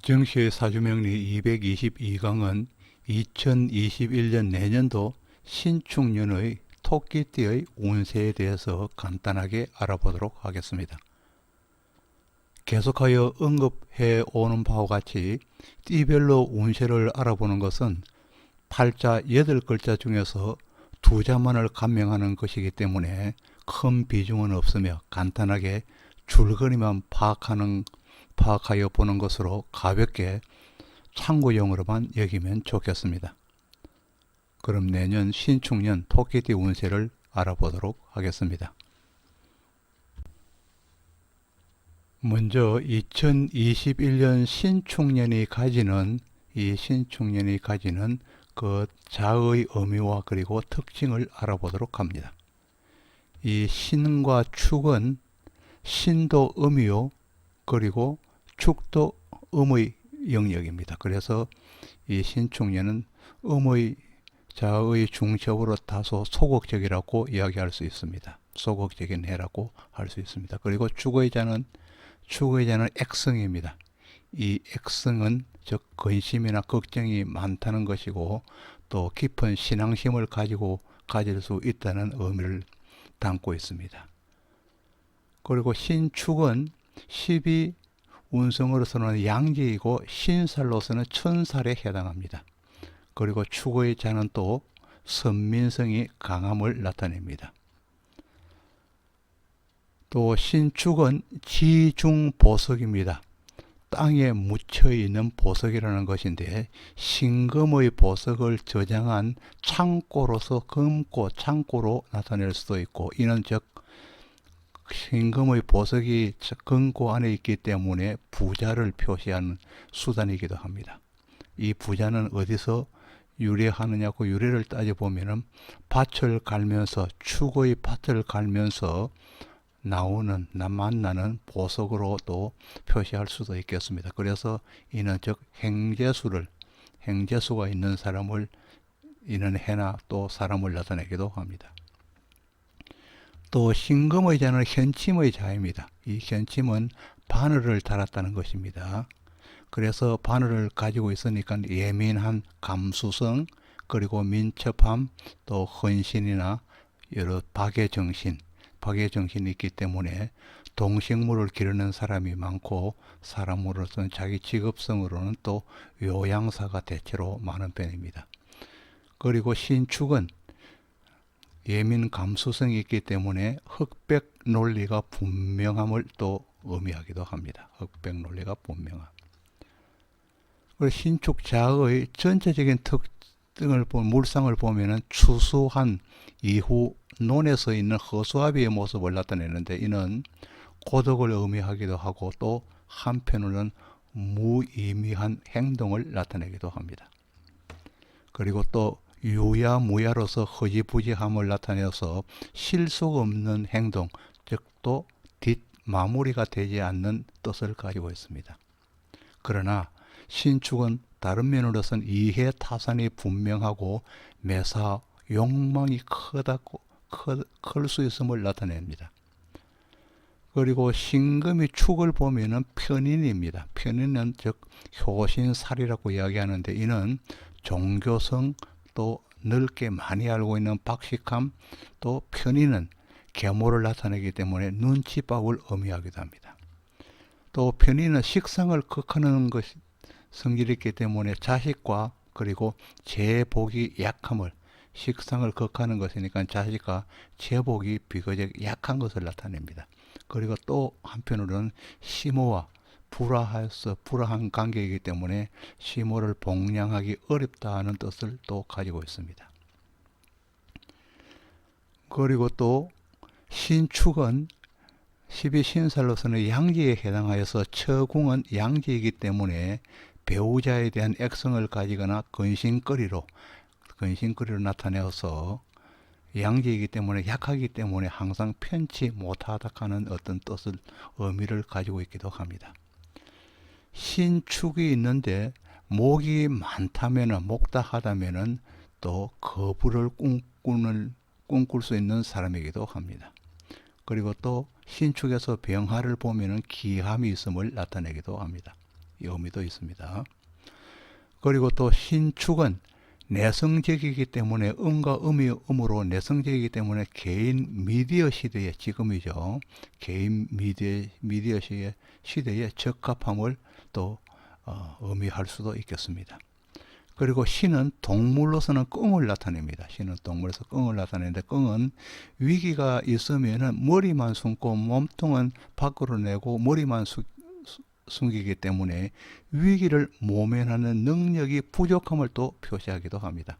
정시의 사주명리 222강은 2021년 내년도 신축년의 토끼띠의 운세에 대해서 간단하게 알아보도록 하겠습니다. 계속하여 언급해 오는 바와 같이 띠별로 운세를 알아보는 것은 팔자 8글자 중에서 2자만을 감명하는 것이기 때문에 큰 비중은 없으며 간단하게 줄거리만 파악하여 보는 것으로 가볍게 참고용으로만 여기면 좋겠습니다. 그럼 내년 신축년 토끼띠 운세를 알아보도록 하겠습니다. 먼저 2021년 신축년이 가지는 그 자의 의미와 그리고 특징을 알아보도록 합니다. 이 신과 축은 신도 음이요 그리고 축도 음의 영역입니다. 그래서 이 신축년은 음의 자의 중첩으로 다소 소극적이라고 이야기할 수 있습니다. 소극적인 해라고 할 수 있습니다. 그리고 축의 자는 액성입니다. 이 액성은 즉 근심이나 걱정이 많다는 것이고 또 깊은 신앙심을 가질 수 있다는 의미를 담고 있습니다. 그리고 신축은 12운성으로서는 양지이고 신살로서는 천살에 해당합니다. 그리고 축의 자는 또 선민성이 강함을 나타냅니다. 또 신축은 지중보석입니다. 땅에 묻혀있는 보석이라는 것인데 신금의 보석을 저장한 창고로서 금고 창고로 나타낼 수도 있고 이는 즉 신금의 보석이 금고 안에 있기 때문에 부자를 표시하는 수단이기도 합니다. 이 부자는 어디서 유래하느냐고 유래를 따져보면 밭을 갈면서 축의 밭을 갈면서 만나는 보석으로도 표시할 수도 있겠습니다. 그래서 이는 즉 행재수가 있는 사람을 이는 해나 또 사람을 나타내기도 합니다. 또 신금의 자는 현침의 자입니다. 이 현침은 바늘을 달았다는 것입니다. 그래서 바늘을 가지고 있으니까 예민한 감수성 그리고 민첩함 또 헌신이나 여러 박애정신이 있기 때문에 동식물을 기르는 사람이 많고 사람으로서는 자기 직업성으로는 또 요양사가 대체로 많은 편입니다. 그리고 신축은 예민 감수성이 있기 때문에 흑백 논리가 분명함을 또 의미하기도 합니다. 흑백 논리가 분명함. 그리고 신축 자의 전체적인 물상을 보면은 추수한 이후 논에 서 있는 허수아비의 모습을 나타내는데 이는 고독을 의미하기도 하고 또 한편으로는 무의미한 행동을 나타내기도 합니다. 그리고 또 유야무야로서 허지부지함을 나타내서 실속 없는 행동, 즉 또 뒷마무리가 되지 않는 뜻을 가지고 있습니다. 그러나 신축은 다른 면으로서는 이해타산이 분명하고 매사 욕망이 클 수 있음을 나타냅니다. 그리고 신금이 축을 보면은 편인입니다. 편인은 즉 효신살이라고 이야기하는데 이는 종교성 또 넓게 많이 알고 있는 박식함 또 편인은 계모를 나타내기 때문에 눈치밥을 의미하기도 합니다. 또 편인은 식상을 극하는 것이 성질이 있기 때문에 자식과 그리고 제복이 약함을 식상을 극하는 것이니까 자식과 제복이 비교적 약한 것을 나타냅니다. 그리고 또 한편으로는 심오와 불화한 관계이기 때문에 심오를 봉양하기 어렵다 하는 뜻을 또 가지고 있습니다. 그리고 또 신축은 12신살로서는 양지에 해당하여서 처궁은 양지이기 때문에 배우자에 대한 액성을 가지거나 근심거리로 나타내어서 양지이기 때문에 약하기 때문에 항상 편치 못하다 하는 어떤 의미를 가지고 있기도 합니다. 신축이 있는데 목이 목다하다면은 또 거부를 꿈꿀 수 있는 사람이기도 합니다. 그리고 또 신축에서 병화를 보면은 기함이 있음을 나타내기도 합니다. 이 의미도 있습니다. 그리고 또 신축은 내성적이기 때문에 음과 음이 음으로 내성적이기 때문에 개인 미디어 시대에 지금이죠. 개인 미디어 시대에 적합함을 또 의미할 수도 있겠습니다. 그리고 신은 동물로서는 끙을 나타냅니다. 신은 동물에서 끙을 나타내는데 끙은 위기가 있으면 머리만 숨고 몸통은 밖으로 내고 머리만 숨기기 때문에 위기를 모면하는 능력이 부족함을 또 표시하기도 합니다.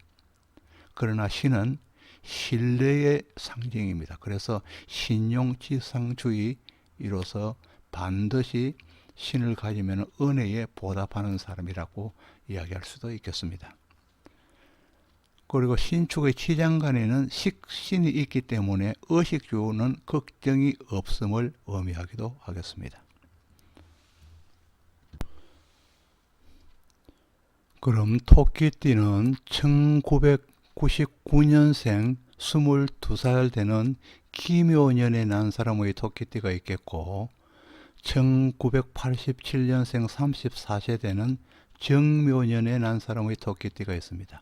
그러나 신은 신뢰의 상징입니다. 그래서 신용지상주의로서 반드시 신을 가지면 은혜에 보답하는 사람이라고 이야기할 수도 있겠습니다. 그리고 신축의 치장간에는 식신이 있기 때문에 의식주는 걱정이 없음을 의미하기도 하겠습니다. 그럼 토끼띠는 1999년생 22살 되는 기묘년에 난 사람의 토끼띠가 있겠고 1987년생 34세 되는 정묘년에 난 사람의 토끼띠가 있습니다.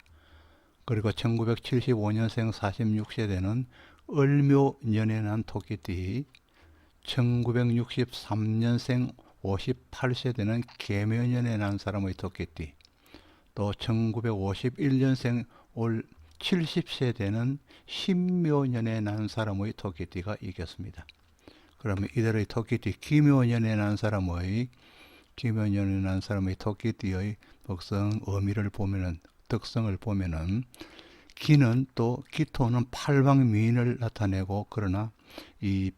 그리고 1975년생 46세 되는 을묘년에 난 토끼띠, 1963년생 58세 되는 개묘년에 난 사람의 토끼띠, 또 1951년생 올 70세 되는 신묘년에 난 사람의 토끼띠가 있겠습니다. 그러면 이들의 토끼띠 기묘년에 난 사람의 토끼띠의 특성을 보면은 기는 또 기토는 팔방미인을 나타내고 그러나 이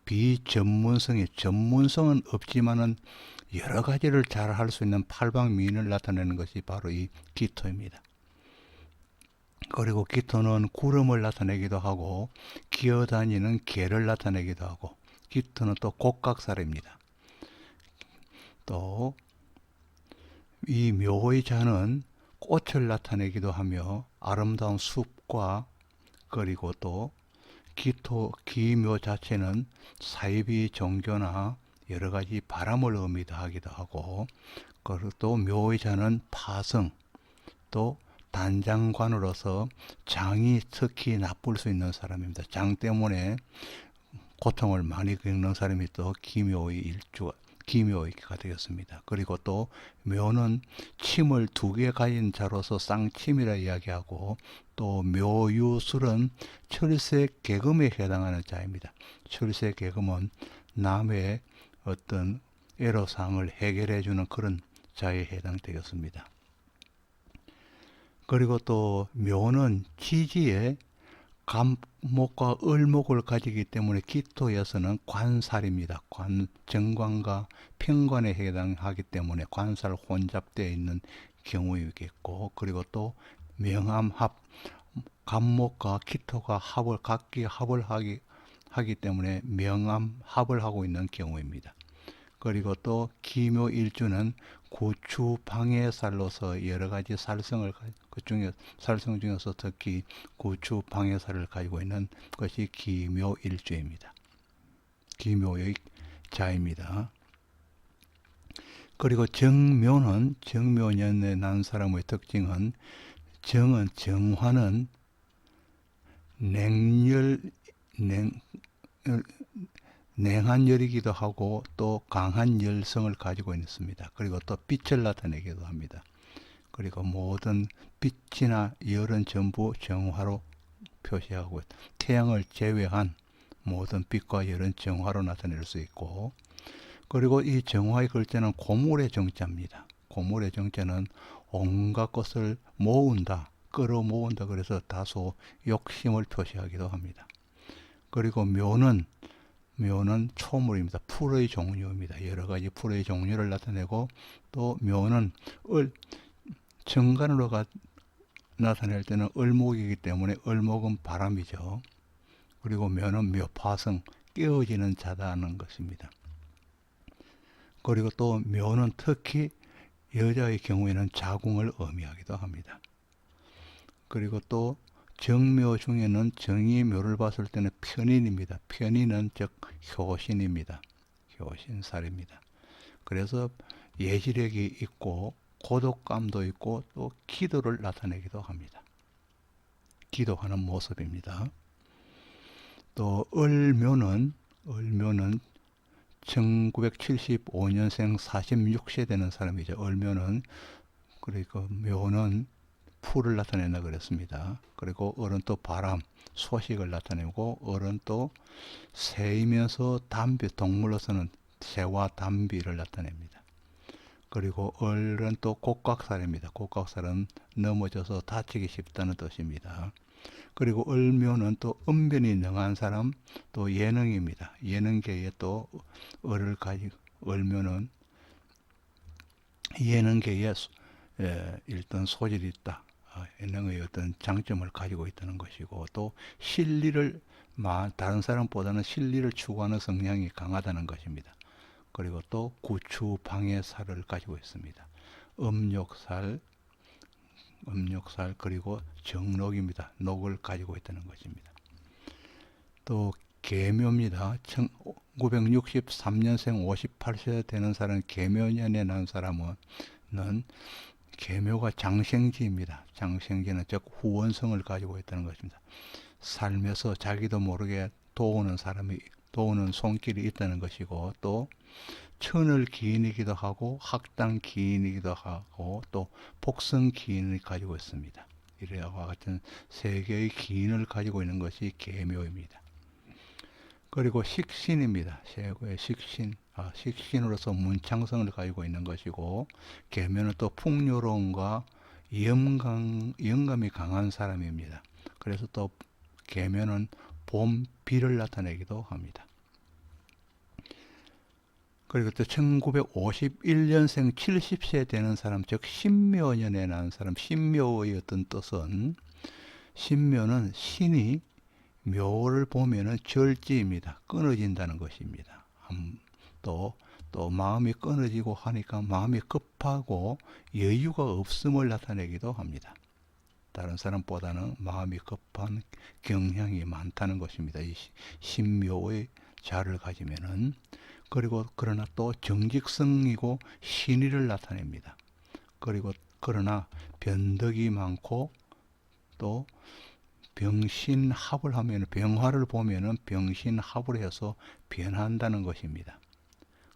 전문성은 없지만은 여러 가지를 잘 할 수 있는 팔방미인을 나타내는 것이 바로 이 기토입니다. 그리고 기토는 구름을 나타내기도 하고 기어다니는 개를 나타내기도 하고 기토는 또 곡각살입니다. 또 이 묘의 자는 꽃을 나타내기도 하며 아름다운 숲과 그리고 또 기묘 자체는 사이비 종교나 여러 가지 바람을 의미하기도 하고 그리고 또 묘의 자는 파성 또 단장관으로서 장이 특히 나쁠 수 있는 사람입니다. 장 때문에 고통을 많이 겪는 사람이 또 기묘의가 되겠습니다. 그리고 또 묘는 침을 2개 가진 자로서 쌍침이라 이야기하고 또 묘유술은 철새계금에 해당하는 자입니다. 철새계금은 남의 어떤 애로사항을 해결해주는 그런 자에 해당되겠습니다. 그리고 또 묘는 지지에 감목과 을목을 가지기 때문에 기토에서는 관살입니다. 정관과 편관에 해당하기 때문에 관살 혼잡되어 있는 경우이겠고 그리고 또 명암합 감목과 기토가 각기 합을 하기 때문에 명암합을 하고 있는 경우입니다. 그리고 또 기묘일주는 구추방해살로서 여러 가지 살성 중에서 특히 구추방해살을 가지고 있는 것이 기묘일주입니다. 기묘의 자입니다. 그리고 정묘년에 난 사람의 특징은 정화는 냉한 열이기도 하고 또 강한 열성을 가지고 있습니다. 그리고 또 빛을 나타내기도 합니다. 그리고 모든 빛이나 열은 전부 정화로 표시하고 태양을 제외한 모든 빛과 열은 정화로 나타낼 수 있고 그리고 이 정화의 글자는 고물의 정자입니다. 고물의 정자는 온갖 것을 끌어모은다 그래서 다소 욕심을 표시하기도 합니다. 그리고 묘는 초물입니다. 풀의 종류입니다. 여러 가지 풀의 종류를 나타내고 또 묘는 정관으로 나타낼 때는 을목이기 때문에 을목은 바람이죠. 그리고 묘는 묘파성 깨어지는 자다는 것입니다. 그리고 또 묘는 특히 여자의 경우에는 자궁을 의미하기도 합니다. 그리고 또 정묘 중에는 정의 묘를 봤을 때는 편인입니다. 편인은 즉 효신입니다. 효신살입니다. 그래서 예지력이 있고 고독감도 있고 또 기도를 나타내기도 합니다. 기도하는 모습입니다. 또 을묘는 1975년생 46세 되는 사람이죠. 을묘는 그러니까 묘는 풀을 나타낸다 그랬습니다. 그리고 을은 또 바람, 소식을 나타내고 을은 또 새이면서 담비, 동물로서는 새와 담비를 나타냅니다. 그리고 을은 또 곡각살입니다. 곡각살은 넘어져서 다치기 쉽다는 뜻입니다. 그리고 을묘는 또 은변이 능한 사람, 또 예능입니다. 예능계에 또 을을 가지고 을묘는 예능계에 일단 소질이 있다. 예능의 어떤 장점을 가지고 있다는 것이고 또 실리를 다른 사람보다는 실리를 추구하는 성향이 강하다는 것입니다. 그리고 또 구추 방해살을 가지고 있습니다. 음욕살 그리고 정록입니다. 녹을 가지고 있다는 것입니다. 또 계묘입니다. 1963년생 58세 되는 사람, 계묘년에 난 사람은 계묘가 장생지입니다. 장생지는 즉 후원성을 가지고 있다는 것입니다. 살면서 자기도 모르게 도우는 손길이 있다는 것이고 또 천을 기인이기도 하고 학당 기인이기도 하고 또 복성 기인을 가지고 있습니다. 이와 같은 세 개의 기인을 가지고 있는 것이 계묘입니다. 그리고 식신입니다. 세고의 식신, 식신으로서 문창성을 가지고 있는 것이고 계묘는 또 풍요로움과 영감이 강한 사람입니다. 그래서 또 계묘는 봄, 비를 나타내기도 합니다. 그리고 또 1951년생 70세 되는 사람, 즉 신묘년에 난 사람, 신묘의 어떤 뜻은 신묘는 신이 묘를 보면은 절지입니다. 끊어진다는 것입니다. 또 마음이 끊어지고 하니까 마음이 급하고 여유가 없음을 나타내기도 합니다. 다른 사람보다는 마음이 급한 경향이 많다는 것입니다. 이 신묘의 자를 가지면은. 그리고 그러나 또 정직성이고 신의를 나타냅니다. 그러나 변덕이 많고 또 병신합을 하면 병화를 보면은 병신합을 해서 변한다는 것입니다.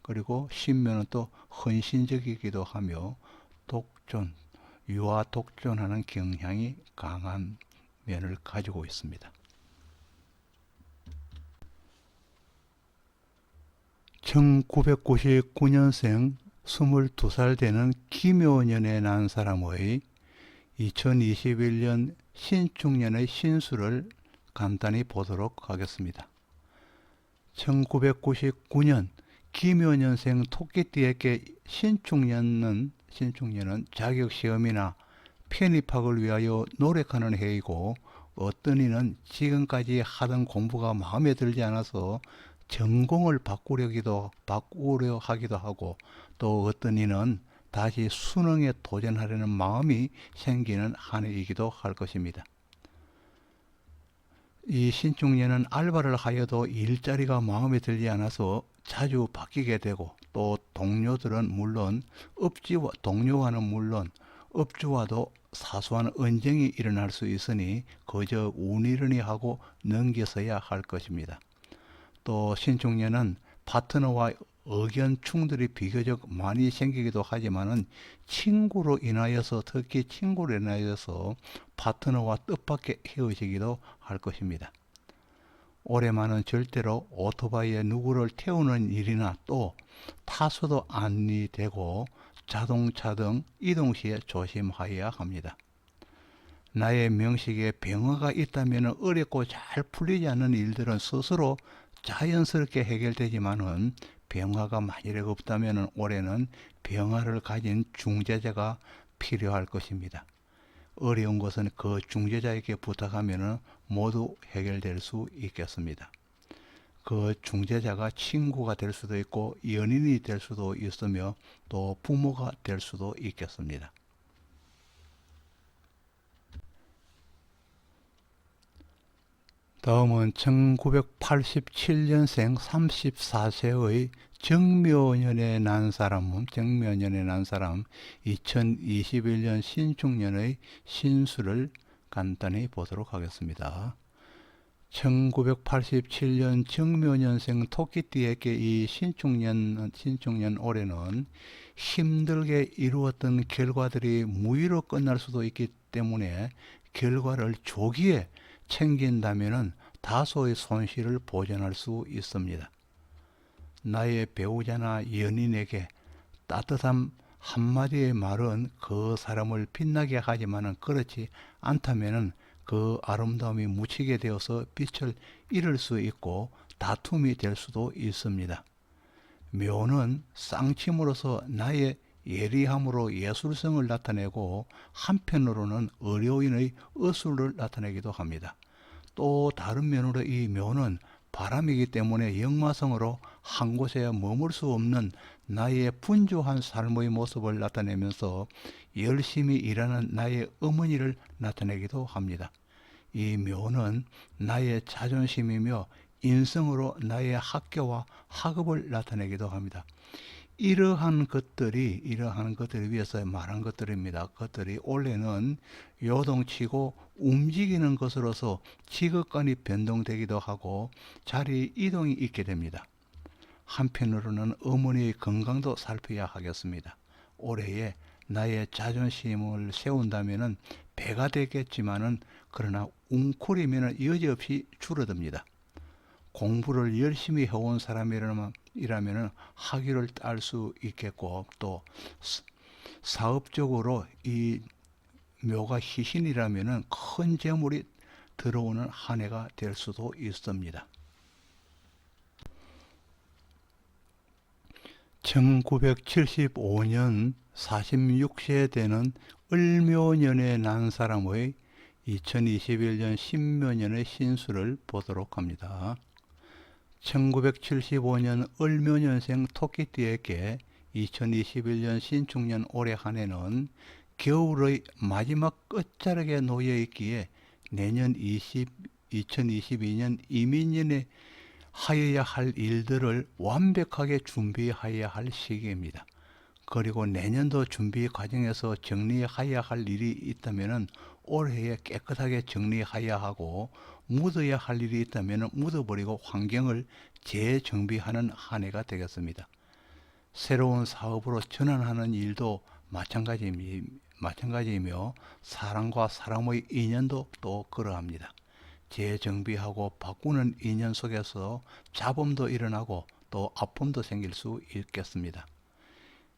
그리고 신묘는 또 헌신적이기도 하며 유아 독존하는 경향이 강한 면을 가지고 있습니다. 1999년생 22살 되는 기묘년에 난 사람의 2021년 신축년의 신수를 간단히 보도록 하겠습니다. 1999년 기묘년생 토끼띠에게 신축년은 자격시험이나 편입학을 위하여 노력하는 해이고 어떤 이는 지금까지 하던 공부가 마음에 들지 않아서 전공을 바꾸려 하기도 하고 또 어떤 이는 다시 수능에 도전하려는 마음이 생기는 한 해이기도 할 것입니다. 이 신축년은 알바를 하여도 일자리가 마음에 들지 않아서 자주 바뀌게 되고 또 동료와는 물론 업주와도 사소한 언쟁이 일어날 수 있으니 그저 운이르니 하고 넘겨서야 할 것입니다. 또 신축년은 파트너와 의견 충돌이 비교적 많이 생기기도 하지만은 특히 친구로 인하여서 파트너와 뜻밖의 헤어지기도 할 것입니다. 올해만은 절대로 오토바이에 누구를 태우는 일이나 또 타서도 안이 되고 자동차 등 이동 시에 조심하여야 합니다. 나의 명식에 병화가 있다면 어렵고 잘 풀리지 않는 일들은 스스로 자연스럽게 해결되지만은 병화가 만일에 없다면 올해는 병화를 가진 중재자가 필요할 것입니다. 어려운 것은 그 중재자에게 부탁하면 모두 해결될 수 있겠습니다. 그 중재자가 친구가 될 수도 있고 연인이 될 수도 있으며 또 부모가 될 수도 있겠습니다. 다음은 1987년생 34세의 정묘년에 난 사람 2021년 신축년의 신수를 간단히 보도록 하겠습니다. 1987년 정묘년생 토끼띠에게 이 신축년 올해는 힘들게 이루었던 결과들이 무의로 끝날 수도 있기 때문에 결과를 조기에 챙긴다면 다소의 손실을 보전할 수 있습니다. 나의 배우자나 연인에게 따뜻한 한마디의 말은 그 사람을 빛나게 하지만 그렇지 않다면 그 아름다움이 묻히게 되어서 빛을 잃을 수 있고 다툼이 될 수도 있습니다. 묘는 쌍침으로서 나의 예리함으로 예술성을 나타내고 한편으로는 의료인의 의술을 나타내기도 합니다. 또 다른 면으로 이 묘는 바람이기 때문에 역마성으로 한 곳에 머물 수 없는 나의 분주한 삶의 모습을 나타내면서 열심히 일하는 나의 어머니를 나타내기도 합니다. 이 묘는 나의 자존심이며 인성으로 나의 학교와 학업을 나타내기도 합니다. 이러한 것들이 위해서 말한 것들입니다. 그것들이 올해는 요동치고 움직이는 것으로서 직업관이 변동되기도 하고 자리 이동이 있게 됩니다. 한편으로는 어머니의 건강도 살펴야 하겠습니다. 올해에 나의 자존심을 세운다면 배가 되겠지만은 그러나 웅크리면 여지없이 줄어듭니다. 공부를 열심히 해온 사람이라면 학위를 딸 수 있겠고 또 사업적으로 이 묘가 희신이라면 큰 재물이 들어오는 한 해가 될 수도 있습니다. 1975년 46세 되는 을묘년에 난 사람의 2021년 신묘년의 신수를 보도록 합니다. 1975년 을묘년생 토끼띠에게 2021년 신축년 올해 한 해는 겨울의 마지막 끝자락에 놓여 있기에 내년 2022년 이민년에 하여야 할 일들을 완벽하게 준비하여야 할 시기입니다. 그리고 내년도 준비 과정에서 정리하여야 할 일이 있다면 올해에 깨끗하게 정리하여야 하고 묻어야 할 일이 있다면 묻어버리고 환경을 재정비하는 한 해가 되겠습니다. 새로운 사업으로 전환하는 일도 마찬가지이며 사람과 사람의 인연도 또 그러합니다. 재정비하고 바꾸는 인연 속에서 잡음도 일어나고 또 아픔도 생길 수 있겠습니다.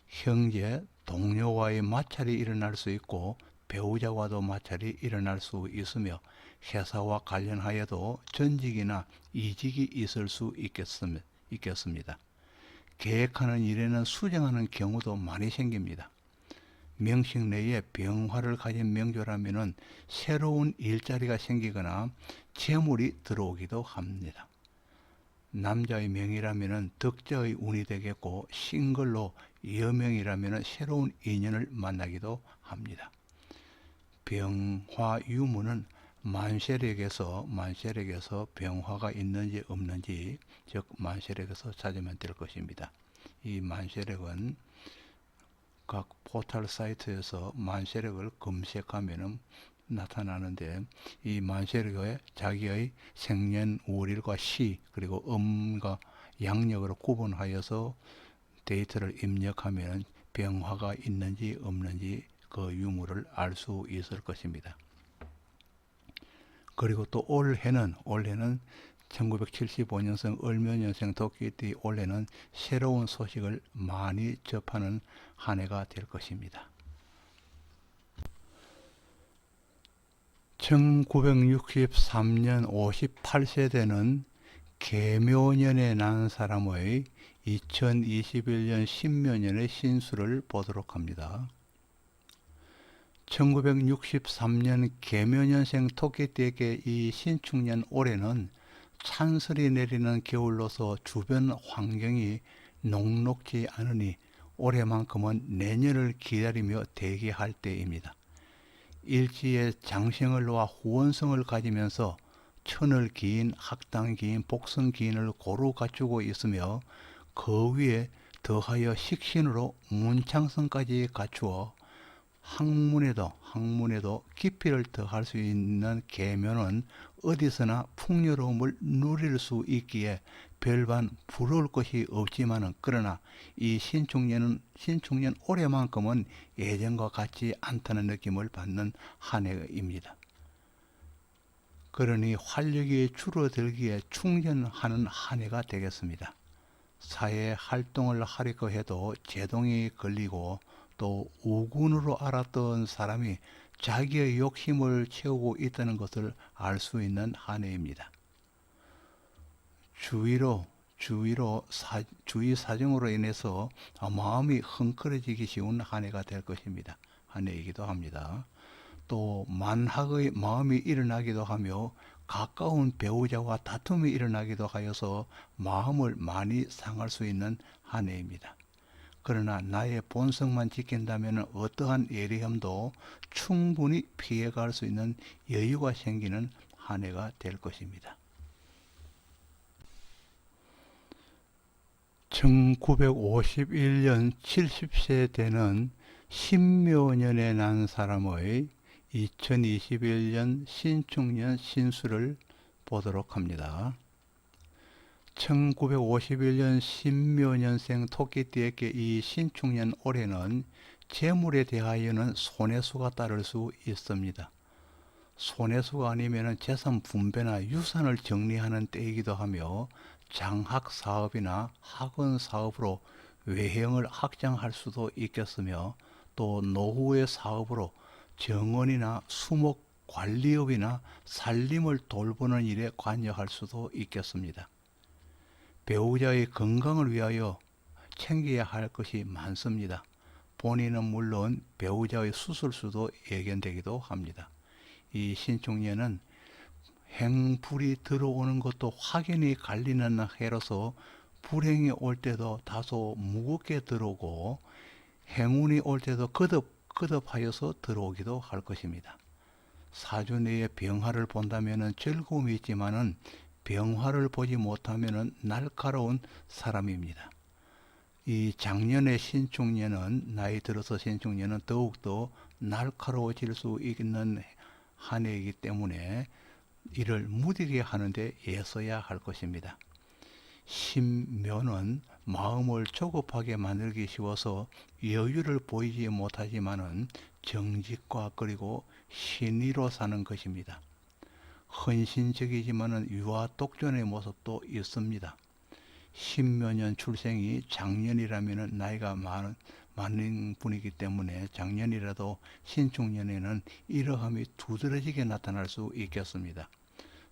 형제, 동료와의 마찰이 일어날 수 있고 배우자와도 마찰이 일어날 수 있으며 회사와 관련하여도 전직이나 이직이 있을 수 있겠습니다. 계획하는 일에는 수정하는 경우도 많이 생깁니다. 명식 내에 병화를 가진 명조라면 새로운 일자리가 생기거나 재물이 들어오기도 합니다. 남자의 명이라면 덕자의 운이 되겠고 싱글로 여명이라면 새로운 인연을 만나기도 합니다. 병화 유무는 만세력에서 병화가 있는지 없는지 즉 만세력에서 찾으면 될 것입니다. 이 만세력은 각 포털 사이트에서 만세력을 검색하면 나타나는데 이 만세력에 자기의 생년월일과 시 그리고 음과 양력으로 구분하여서 데이터를 입력하면 병화가 있는지 없는지 그 유무를 알 수 있을 것입니다. 그리고 또 올해는 1975년생 을묘년생 토끼띠 올해는 새로운 소식을 많이 접하는 한 해가 될 것입니다. 1963년 58세 되는 계묘년에 난 사람의 2021년 신묘년의 신수를 보도록 합니다. 1963년 계묘년생 토끼띠에게 이 신축년 올해는 찬설이 내리는 겨울로서 주변 환경이 녹록지 않으니 올해만큼은 내년을 기다리며 대기할 때입니다. 일지에 장생을 놓아 후원성을 가지면서 천을 기인, 학당 기인, 복성 기인을 고루 갖추고 있으며 그 위에 더하여 식신으로 문창성까지 갖추어 학문에도 깊이를 더할 수 있는 계면은 어디서나 풍요로움을 누릴 수 있기에 별반 부러울 것이 없지만은, 그러나 이 신축년 올해만큼은 예전과 같지 않다는 느낌을 받는 한 해입니다. 그러니 활력이 줄어들기에 충전하는 한 해가 되겠습니다. 사회 활동을 하려고 해도 제동이 걸리고, 또 우군으로 알았던 사람이 자기의 욕심을 채우고 있다는 것을 알 수 있는 한 해입니다. 주위 사정으로 인해서 마음이 헝클어지기 쉬운 한 해가 될 것입니다. 한 해이기도 합니다. 또 만학의 마음이 일어나기도 하며 가까운 배우자와 다툼이 일어나기도 하여서 마음을 많이 상할 수 있는 한 해입니다. 그러나 나의 본성만 지킨다면 어떠한 예리함도 충분히 피해갈 수 있는 여유가 생기는 한 해가 될 것입니다. 1951년 70세 되는 신묘년에 난 사람의 2021년 신축년 신수를 보도록 합니다. 1951년 신묘년생 토끼띠에게 이 신축년 올해는 재물에 대하여는 손해수가 따를 수 있습니다. 손해수가 아니면 재산 분배나 유산을 정리하는 때이기도 하며, 장학 사업이나 학원 사업으로 외형을 확장할 수도 있겠으며, 또 노후의 사업으로 정원이나 수목 관리업이나 살림을 돌보는 일에 관여할 수도 있겠습니다. 배우자의 건강을 위하여 챙겨야 할 것이 많습니다. 본인은 물론 배우자의 수술수도 예견되기도 합니다. 이 신축년은 행불이 들어오는 것도 확연히 갈리는 해로서 불행이 올 때도 다소 무겁게 들어오고, 행운이 올 때도 거듭하여서 들어오기도 할 것입니다. 사주 내에 병화를 본다면 즐거움이 있지만은 병화를 보지 못하면 날카로운 사람입니다. 이 작년의 신축년은, 나이 들어서 신축년은 더욱더 날카로워질 수 있는 한 해이기 때문에 이를 무디게 하는데 애써야 할 것입니다. 신묘는 마음을 조급하게 만들기 쉬워서 여유를 보이지 못하지만은 정직과 그리고 신의로 사는 것입니다. 헌신적이지만은 유아독존의 모습도 있습니다. 신묘년 출생이 작년이라면 나이가 많은 분이기 때문에 작년이라도 신축년에는 이러함이 두드러지게 나타날 수 있겠습니다.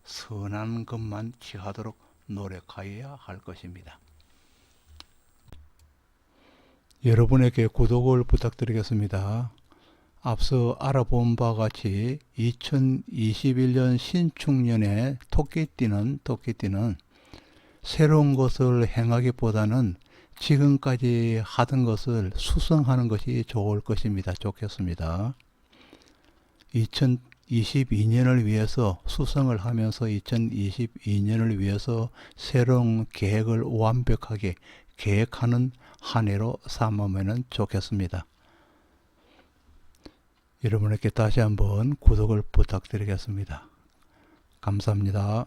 선한 것만 취하도록 노력하여야 할 것입니다. 여러분에게 구독을 부탁드리겠습니다. 앞서 알아본 바와 같이 2021년 신축년에 토끼띠는 새로운 것을 행하기보다는 지금까지 하던 것을 수성하는 것이 좋을 것입니다. 좋겠습니다. 2022년을 위해서 수성을 하면서 2022년을 위해서 새로운 계획을 완벽하게 계획하는 한 해로 삼으면 좋겠습니다. 여러분에게 다시 한번 구독을 부탁드리겠습니다. 감사합니다.